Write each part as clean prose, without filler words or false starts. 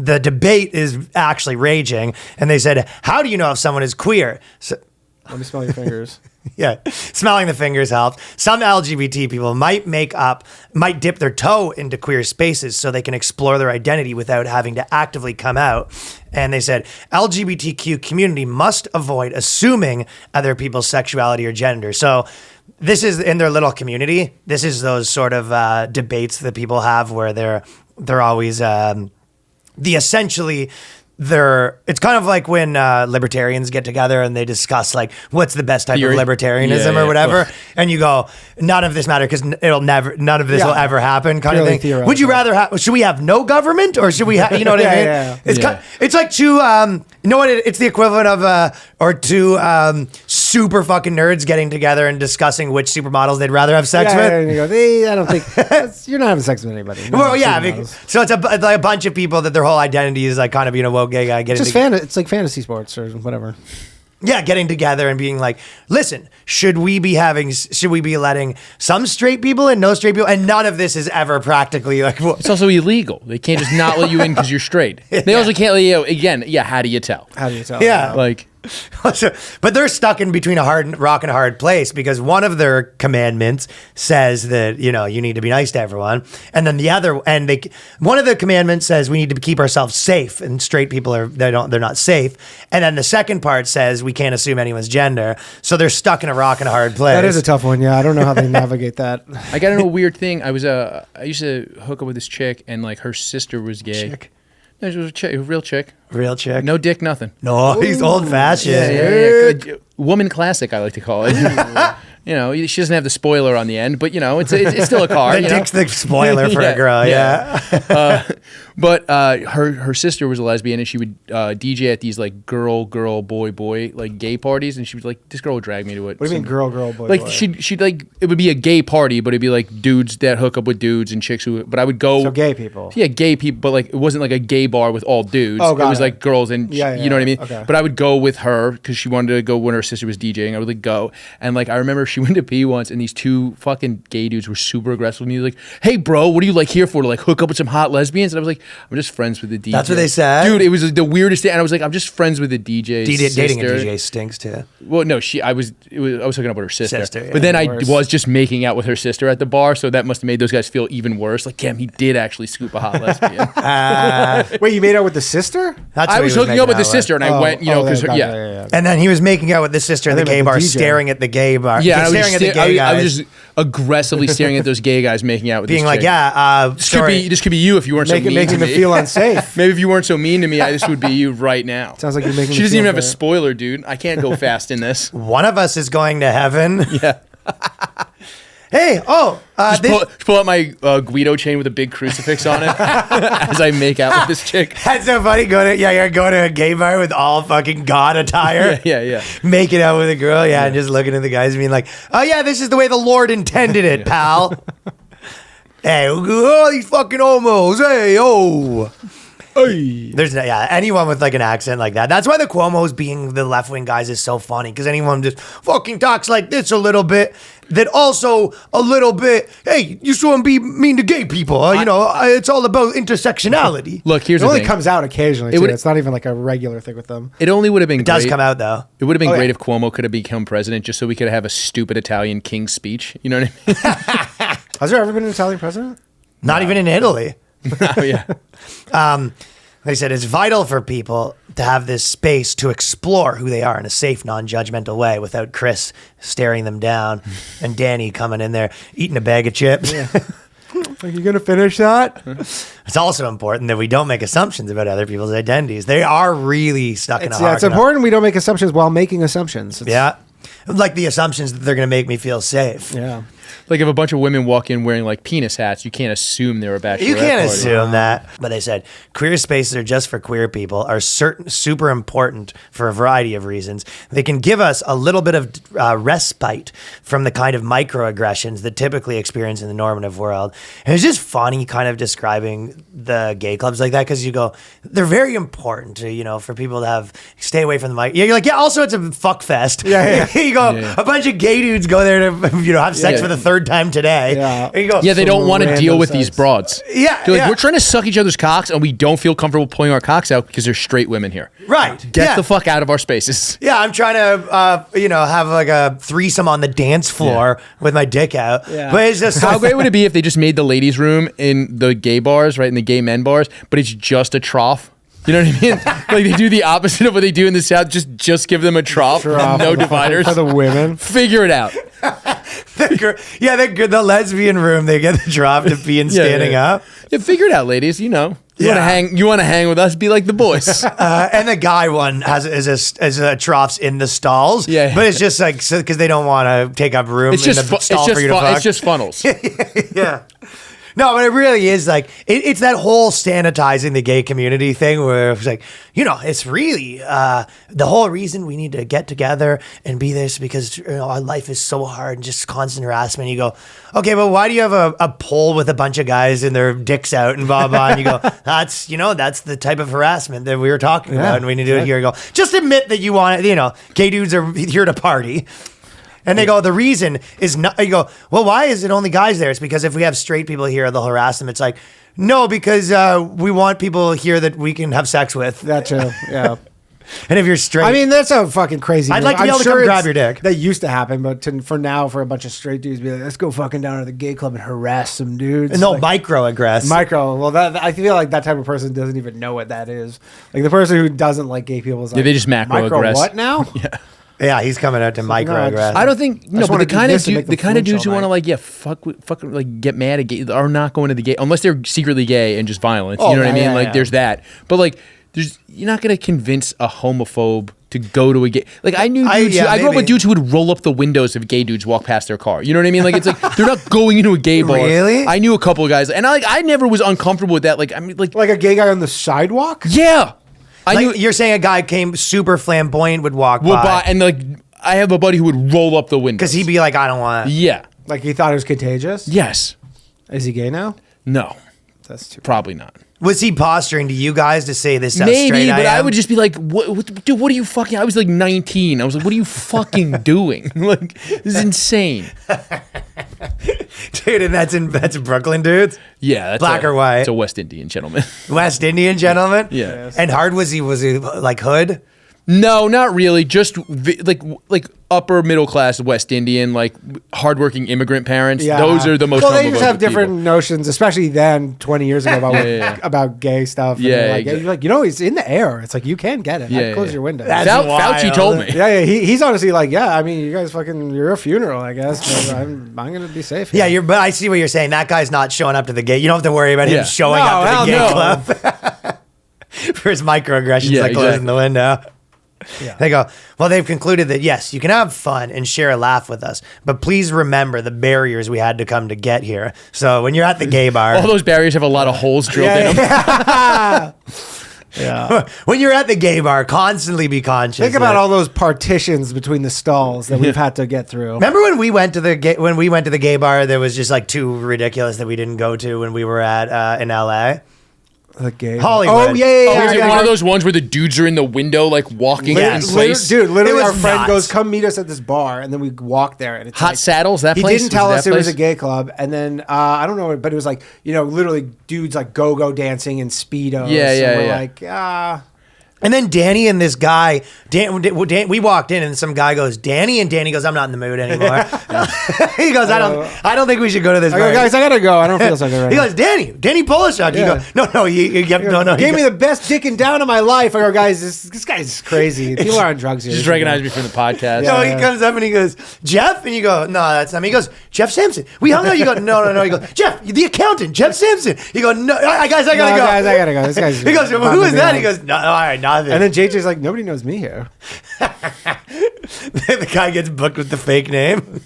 the debate is actually raging. And they said, how do you know if someone is queer? So, let me smell your fingers. yeah, smelling the fingers helps. Some LGBT people might dip their toe into queer spaces so they can explore their identity without having to actively come out. And they said, LGBTQ community must avoid assuming other people's sexuality or gender. So this is in their little community. This is those sort of debates that people have where they're always it's kind of like when libertarians get together and they discuss like what's the best type of libertarianism or whatever, and you go, none of this matters because none of this will ever happen, kind of thing. Would you rather should we have no government or should we have, you know what I mean? It's like two you know what it's the equivalent of two super fucking nerds getting together and discussing which supermodels they'd rather have sex with. And you go, I don't think you're not having sex with anybody. Well, yeah, so it's like a bunch of people that their whole identity is like kind of being a woke gay guy getting it's like fantasy sports or whatever. Yeah, getting together and being like, listen, should we be letting some straight people in, no straight people? And none of this is ever practically like... It's also illegal. They can't just not let you in because you're straight. They also can't let you out. Again, how do you tell? Yeah. Like... But they're stuck in between a rock and a hard place because one of their commandments says that, you need to be nice to everyone. And then one of the commandments says we need to keep ourselves safe, and straight people they're not safe. And then the second part says we can't assume anyone's gender. So they're stuck in a rock and a hard place. That is a tough one. Yeah. I don't know how they navigate that. I got into a weird thing. I used to hook up with this chick and like her sister was gay. Chick. No, she was a chick, a real chick. Real chick. No dick, nothing. No, he's old fashioned. Yeah. Woman classic, I like to call it. She doesn't have the spoiler on the end, but it's still a car. The dick's the spoiler for a girl. Yeah. But her sister was a lesbian, and she would DJ at these like girl, boy like gay parties, and she was like, this girl would drag me to it. What do you mean girl, boy? Like she'd like, it would be a gay party, but it'd be like dudes that hook up with dudes and chicks but I would go. So gay people. Yeah, gay people, but like it wasn't like a gay bar with all dudes. Oh, it was like girls and you know what I mean? Okay. But I would go with her because she wanted to go when her sister was DJing. I would like go, and like I remember she went to pee once, and these two fucking gay dudes were super aggressive with me. Like, hey bro, what are you like here for? To like hook up with some hot lesbians? And I was like, I'm just friends with the DJ. That's what they said? Dude, it was the weirdest thing. And I was like, I'm just friends with the DJ. Dating a DJ stinks too. Well, no, I was hooking up with her sister. Yeah. But then I was just making out with her sister at the bar, so that must have made those guys feel even worse. Like, damn, he did actually scoop a hot lesbian. Wait, you made out with the sister? I was hooking up with the sister, and I went, because And then he was making out with the sister at the gay bar, staring at the gay bar. Yeah, staring at the gay guys. I was just aggressively staring at those gay guys making out with being this like, chick. This could be you if you weren't so mean to me. Making them feel unsafe. Maybe if you weren't so mean to me, this would be you right now. Sounds like you're making. She doesn't even have a spoiler, dude. I can't go fast in this. One of us is going to heaven. Yeah. Hey, just pull out my Guido chain with a big crucifix on it as I make out with this chick. That's so funny. You're going to a gay bar with all fucking God attire. Yeah. Making out with a girl, and just looking at the guys and being like, oh yeah, this is the way the Lord intended it, pal. Hey, these fucking homos. Hey, oh. Hey. There's anyone with like an accent like that. That's why the Cuomo's being the left wing guys is so funny, because anyone just fucking talks like this a little bit, that also a little bit. Hey, you shouldn't be mean to gay people. It's all about intersectionality. Look, here's it the only thing. comes out occasionally. It's not even like a regular thing with them. It only would have been. It does come out though. It would have been great if Cuomo could have become president, just so we could have a stupid Italian king speech. You know what I mean? Has there ever been an Italian president? Not even in Italy. Oh, yeah. They said it's vital for people to have this space to explore who they are in a safe, non-judgmental way without Chris staring them down and Danny coming in there eating a bag of chips. Yeah. Are you going to finish that? It's also important that we don't make assumptions about other people's identities. They are really stuck in a hard. It's important we don't make assumptions while making assumptions. Like the assumptions that they're going to make me feel safe. Yeah. Like if a bunch of women walk in wearing like penis hats, you can't assume they're a bachelorette You can't party. assume that. But they said queer spaces are just for queer people, are super important for a variety of reasons. They can give us a little bit of respite from the kind of microaggressions that typically experience in the normative world. And it's just funny kind of describing the gay clubs like that, because you go, they're very important to, for people to stay away from the mic. You're like, also it's a fuck fest. Yeah. You go, a bunch of gay dudes go there to, have sex for the third time today. Yeah. And you go, Yeah, they don't want to Random deal with sex. these broads. Yeah, They're like, yeah. we're trying to suck each other's cocks, and we don't feel comfortable pulling our cocks out because there's straight women here. Right. Get yeah. the fuck out of our spaces. Yeah, I'm trying to, have like a threesome on the dance floor with my dick out. Yeah. But it's just How great would it be if they just made the ladies' room in the gay bars, right, in the gay men bars, but it's just a trough? You know what I mean? Like they do the opposite of what they do in the South. Just give them a trough, no dividers. For the women. Figure it out. the lesbian room, they get the drop to be standing up. Yeah, figure it out, ladies. You know, you want to hang with us? Be like the boys. And the guy one is a troughs in the stalls. Yeah. But it's just like, because they don't want to take up room It's in just the stall for you to fuck. it's just funnels. Yeah. No, but it really is like, it's that whole sanitizing the gay community thing where it's like, it's really the whole reason we need to get together and be this because our life is so hard and just constant harassment. You go, okay, but why do you have a pole with a bunch of guys and their dicks out and blah, blah, and you go, that's the type of harassment that we were talking about and we need to do it here. You go, just admit that you want it, gay dudes are here to party. And they go, the reason is not, you go, well, why is it only guys there? It's because if we have straight people here, they'll harass them. It's like, no, because we want people here that we can have sex with. That too. Yeah. And if you're straight. I mean, that's a fucking crazy. I'd like to be able to come grab your dick. That used to happen, but for now, for a bunch of straight dudes, be like, let's go fucking down to the gay club and harass some dudes. no, like, microaggress. Well, I feel like that type of person doesn't even know what that is. Like the person who doesn't like gay people is like, they just macroaggress. What now? Yeah. Yeah, he's coming out to microaggress. I don't think just but wanna the do kind this to of make them the kind of flinch dudes who all want to night. fuck like get mad at gay are not going to the gay unless they're secretly gay and just violent. Oh, You know what I yeah, mean? yeah, Like yeah. there's that. But like you're not going to convince a homophobe to go to a gay. Like I knew dudes. I grew up with maybe. dudes who would roll up the windows if gay dudes walk past their car. You know what I mean? Like it's like they're not going into a gay bar. Really? I knew a couple of guys, and I never was uncomfortable with that. Like I mean, like Like a gay guy on the sidewalk? yeah. I Like, knew you're saying a guy came super flamboyant would walk by. and like I have a buddy who would roll up the window Because he'd be like, I don't want to. yeah. Like he thought it was contagious? Yes. Is he gay now? No. That's too. Probably not. Was he posturing to you guys to say this? How Maybe, straight but I am? would just be like, dude, what are you fucking? I was like 19. I was like, what are you fucking doing? Like, this is insane. Dude, and that's in Brooklyn, dudes. Yeah, that's Black or white? It's a West Indian gentleman. West Indian gentleman. Yeah. And hard was he like hood? No, not really. Just like upper middle class West Indian, like hardworking immigrant parents. Yeah. Those are the most. Well, they just have homophobic different people. notions, especially then, 20 years ago, about Yeah. about gay stuff. And Yeah, they're like, exactly. you're like, it's in the air. It's like you can get it. Yeah, Close yeah. your window. That's Fauci wild. told me. Yeah, he's honestly like, yeah. I mean, you guys you're a funeral, I guess. But I'm gonna be safe. Yeah, here. but I see what you're saying. That guy's not showing up to the gay. You don't have to worry about Yeah. him showing No, up to hell the gay no. club for his microaggressions, Yeah, like closing exactly. the window. Yeah. They go, well, they've concluded that yes, you can have fun and share a laugh with us, but please remember the barriers we had to come to get here. So when you're at the gay bar, All those barriers have a lot of holes drilled in them. Yeah. when you're at the gay bar, constantly be conscious. Think about that- all those partitions between the stalls that we've had to get through. Remember when we went to the gay bar? There was just like too ridiculous that we didn't go to when we were at in LA. The gay Hollywood. Oh yeah, Oh, is it one of those ones where the dudes are in the window, like walking Yeah. in Literally, place? dude, literally, It was our friend nuts. goes, "Come meet us at this bar," and then we walk there, and it's Hot like, Saddles, that He place? didn't tell Was us that it was a place? gay club, and then I don't know, but it was like literally dudes like go dancing in speedos. Yeah, and yeah, we're yeah. like, And then Danny and this guy, Dan, we walked in and some guy goes, Danny, and Danny goes, I'm not in the mood anymore. He goes, I don't think we should go to this I go, bar. guys, I gotta go. I don't feel so good right He now. goes, Danny Polishuk. Yeah. You go, no, you have no. Gave me the best dicking down of my life. I go, guys, this guy's crazy. People are on drugs here. Just recognize me from the podcast. No, Yeah. he comes up and he goes, Jeff, and you go, no, that's not me. He goes, Jeff Sampson. We hung out. You go, no. He goes, Jeff, the accountant, Jeff Sampson. You go, no, guys, I gotta go. Guys, I gotta go. This guy's. He goes, well, who is that? He goes, no, all right, nothing. And then JJ's like, nobody knows me here. The guy gets booked with the fake name.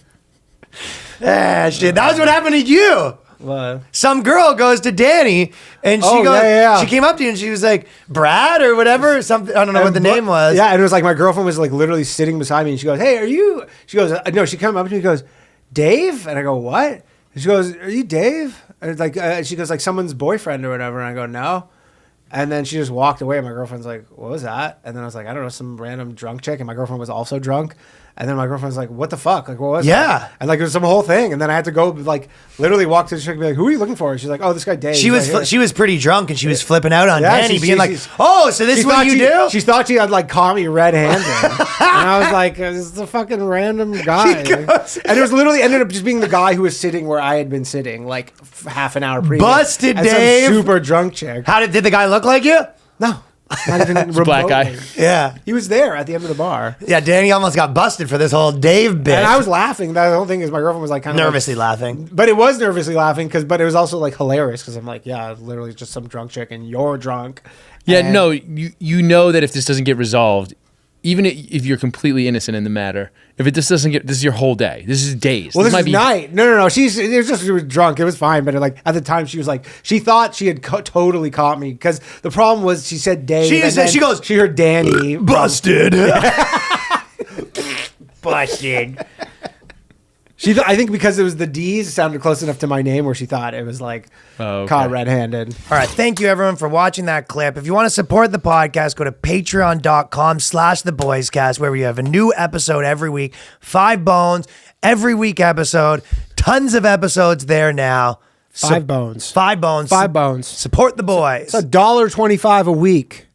Shit, that was what happened to you. What? Some girl goes to Danny and she Oh, goes, yeah. she came up to you and she was like, Brad or whatever, something. I don't know what the name was. Yeah, and it was like my girlfriend was like literally sitting beside me, and she goes, "Hey, are you?" She goes, "No." She came up to me and goes, "Dave?" And I go, "What?" And she goes, "Are you Dave?" And it's like she goes like someone's boyfriend or whatever, and I go, "No." And then she just walked away. My girlfriend's like, what was that? And then I was like, I don't know, some random drunk chick. And my girlfriend was also drunk. And then my girlfriend was like, what the fuck? Like, what was that? And like, it was some whole thing. And then I had to go, like, literally walk to the chick and be like, who are you looking for? And she's like, oh, this guy Dave. She was pretty drunk and she was flipping out on Danny, being like, oh, so this is what you do? She thought she had like caught me red-handed. And I was like, this is a fucking random guy. And it was literally ended up just being the guy who was sitting where I had been sitting like half an hour previous. Busted, and Dave. Some super drunk chick. Did the guy look like you? No. Not even remotely. Black guy. Yeah. He was there at the end of the bar. Yeah, Danny almost got busted for this whole Dave bit. And I was laughing. The whole thing is my girlfriend was like kind of nervously laughing. But it was nervously laughing but it was also like hilarious because I'm like, yeah, literally just some drunk chick and you're drunk. Yeah, and no, you know that if this doesn't get resolved, even if you're completely innocent in the matter, if it just doesn't get, this is your whole day. This is days. Well, this is night. No. She was drunk. It was fine. But like at the time, she was like, she thought she had totally caught me because the problem was she said Dave. She heard Danny. Busted. Busted. I think because it was the D's, it sounded close enough to my name where she thought it was like caught red-handed. All right. Thank you, everyone, for watching that clip. If you want to support the podcast, go to patreon.com/theboyscast, where we have a new episode every week. 5 bones, every week episode. Tons of episodes there now. 5 bones. 5 bones. 5 bones. Support the boys. It's $1.25 a week.